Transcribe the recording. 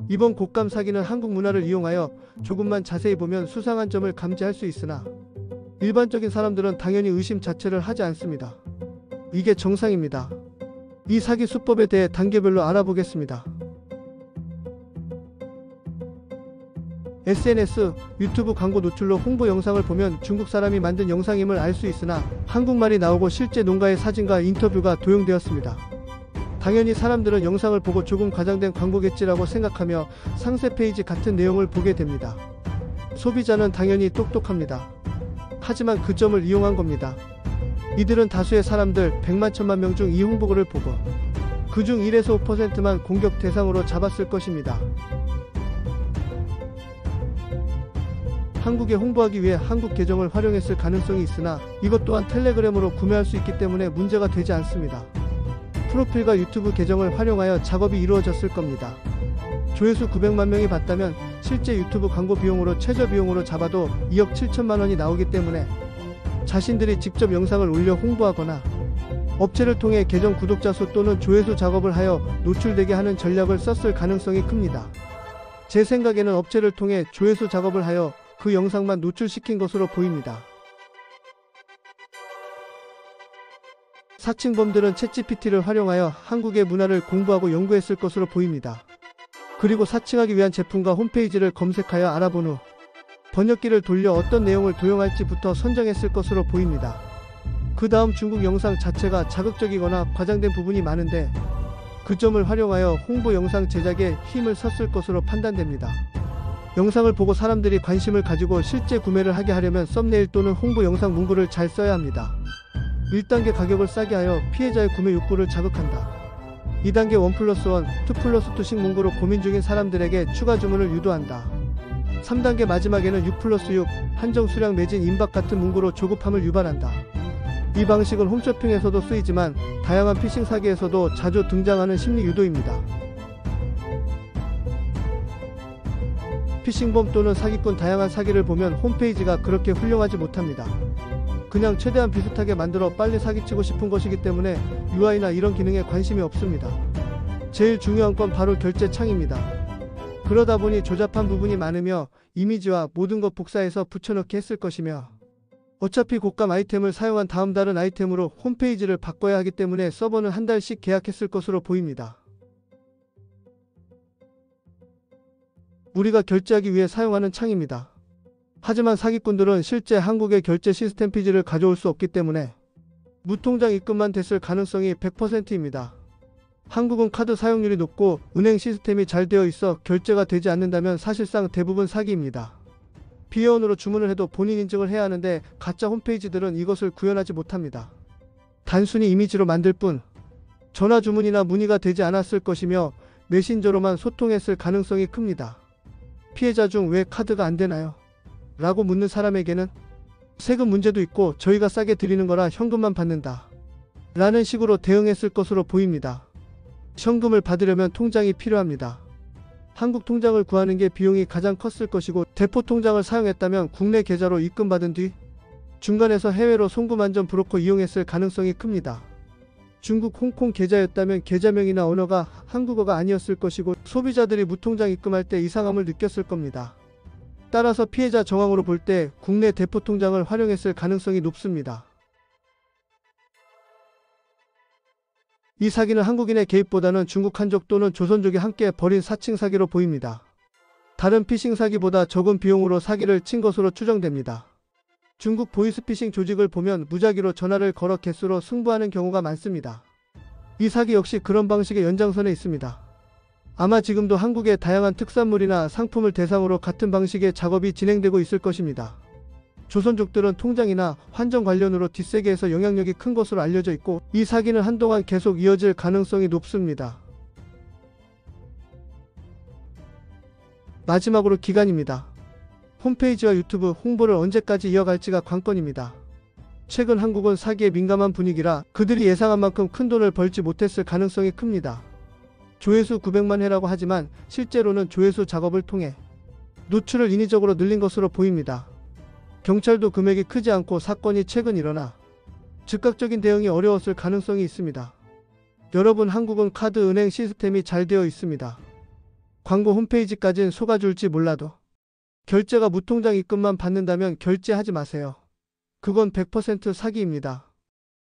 이번 곶감 사기는 한국 문화를 이용하여 조금만 자세히 보면 수상한 점을 감지할 수 있으나 일반적인 사람들은 당연히 의심 자체를 하지 않습니다. 이게 정상입니다. 이 사기 수법에 대해 단계별로 알아보겠습니다. SNS, 유튜브 광고 노출로 홍보 영상을 보면 중국 사람이 만든 영상임을 알 수 있으나 한국말이 나오고 실제 농가의 사진과 인터뷰가 도용되었습니다. 당연히 사람들은 영상을 보고 조금 과장된 광고겠지라고 생각하며 상세 페이지 같은 내용을 보게 됩니다. 소비자는 당연히 똑똑합니다. 하지만 그 점을 이용한 겁니다. 이들은 다수의 사람들 100만 1000만 명 중 이 홍보글을 보고 그중 1에서 5%만 공격 대상으로 잡았을 것입니다. 한국에 홍보하기 위해 한국 계정을 활용했을 가능성이 있으나 이것 또한 텔레그램으로 구매할 수 있기 때문에 문제가 되지 않습니다. 프로필과 유튜브 계정을 활용하여 작업이 이루어졌을 겁니다. 조회수 900만 명이 봤다면 실제 유튜브 광고 비용으로 최저 비용으로 잡아도 2억 7천만 원이 나오기 때문에 자신들이 직접 영상을 올려 홍보하거나 업체를 통해 계정 구독자 수 또는 조회수 작업을 하여 노출되게 하는 전략을 썼을 가능성이 큽니다. 제 생각에는 업체를 통해 조회수 작업을 하여 그 영상만 노출시킨 것으로 보입니다. 사칭범들은 챗GPT를 활용하여 한국의 문화를 공부하고 연구했을 것으로 보입니다. 그리고 사칭하기 위한 제품과 홈페이지를 검색하여 알아본 후 번역기를 돌려 어떤 내용을 도용할지부터 선정했을 것으로 보입니다. 그 다음 중국 영상 자체가 자극적이거나 과장된 부분이 많은데 그 점을 활용하여 홍보 영상 제작에 힘을 썼을 것으로 판단됩니다. 영상을 보고 사람들이 관심을 가지고 실제 구매를 하게 하려면 썸네일 또는 홍보 영상 문구를 잘 써야 합니다. 1단계 가격을 싸게 하여 피해자의 구매 욕구를 자극한다. 2단계 1+1, 2+2식 문구로 고민 중인 사람들에게 추가 주문을 유도한다. 3단계 마지막에는 6+6, 한정 수량 매진 임박 같은 문구로 조급함을 유발한다. 이 방식은 홈쇼핑에서도 쓰이지만 다양한 피싱 사기에서도 자주 등장하는 심리 유도입니다. 피싱범 또는 사기꾼 다양한 사기를 보면 홈페이지가 그렇게 훌륭하지 못합니다. 그냥 최대한 비슷하게 만들어 빨리 사기치고 싶은 것이기 때문에 UI나 이런 기능에 관심이 없습니다. 제일 중요한 건 바로 결제 창입니다. 그러다 보니 조잡한 부분이 많으며 이미지와 모든 것 복사해서 붙여넣기 했을 것이며 어차피 곶감 아이템을 사용한 다음 다른 아이템으로 홈페이지를 바꿔야 하기 때문에 서버는 한 달씩 계약했을 것으로 보입니다. 우리가 결제하기 위해 사용하는 창입니다. 하지만 사기꾼들은 실제 한국의 결제 시스템 피지를 가져올 수 없기 때문에 무통장 입금만 됐을 가능성이 100%입니다. 한국은 카드 사용률이 높고 은행 시스템이 잘 되어 있어 결제가 되지 않는다면 사실상 대부분 사기입니다. 비회원으로 주문을 해도 본인 인증을 해야 하는데 가짜 홈페이지들은 이것을 구현하지 못합니다. 단순히 이미지로 만들 뿐 전화 주문이나 문의가 되지 않았을 것이며 메신저로만 소통했을 가능성이 큽니다. 피해자 중 왜 카드가 안 되나요? 라고 묻는 사람에게는 세금 문제도 있고 저희가 싸게 드리는 거라 현금만 받는다. 라는 식으로 대응했을 것으로 보입니다. 현금을 받으려면 통장이 필요합니다. 한국 통장을 구하는 게 비용이 가장 컸을 것이고 대포 통장을 사용했다면 국내 계좌로 입금받은 뒤 중간에서 해외로 송금안전 브로커 이용했을 가능성이 큽니다. 중국 홍콩 계좌였다면 계좌명이나 언어가 한국어가 아니었을 것이고 소비자들이 무통장 입금할 때 이상함을 느꼈을 겁니다. 따라서 피해자 정황으로 볼 때 국내 대포 통장을 활용했을 가능성이 높습니다. 이 사기는 한국인의 개입보다는 중국 한족 또는 조선족이 함께 벌인 사칭 사기로 보입니다. 다른 피싱 사기보다 적은 비용으로 사기를 친 것으로 추정됩니다. 중국 보이스피싱 조직을 보면 무작위로 전화를 걸어 개수로 승부하는 경우가 많습니다. 이 사기 역시 그런 방식의 연장선에 있습니다. 아마 지금도 한국의 다양한 특산물이나 상품을 대상으로 같은 방식의 작업이 진행되고 있을 것입니다. 조선족들은 통장이나 환전 관련으로 뒷세계에서 영향력이 큰 것으로 알려져 있고 이 사기는 한동안 계속 이어질 가능성이 높습니다. 마지막으로 기간입니다. 홈페이지와 유튜브 홍보를 언제까지 이어갈지가 관건입니다. 최근 한국은 사기에 민감한 분위기라 그들이 예상한 만큼 큰 돈을 벌지 못했을 가능성이 큽니다. 조회수 900만 회라고 하지만 실제로는 조회수 작업을 통해 노출을 인위적으로 늘린 것으로 보입니다. 경찰도 금액이 크지 않고 사건이 최근 일어나 즉각적인 대응이 어려웠을 가능성이 있습니다. 여러분, 한국은 카드 은행 시스템이 잘 되어 있습니다. 광고 홈페이지까진 속아줄지 몰라도 결제가 무통장 입금만 받는다면 결제하지 마세요. 그건 100% 사기입니다.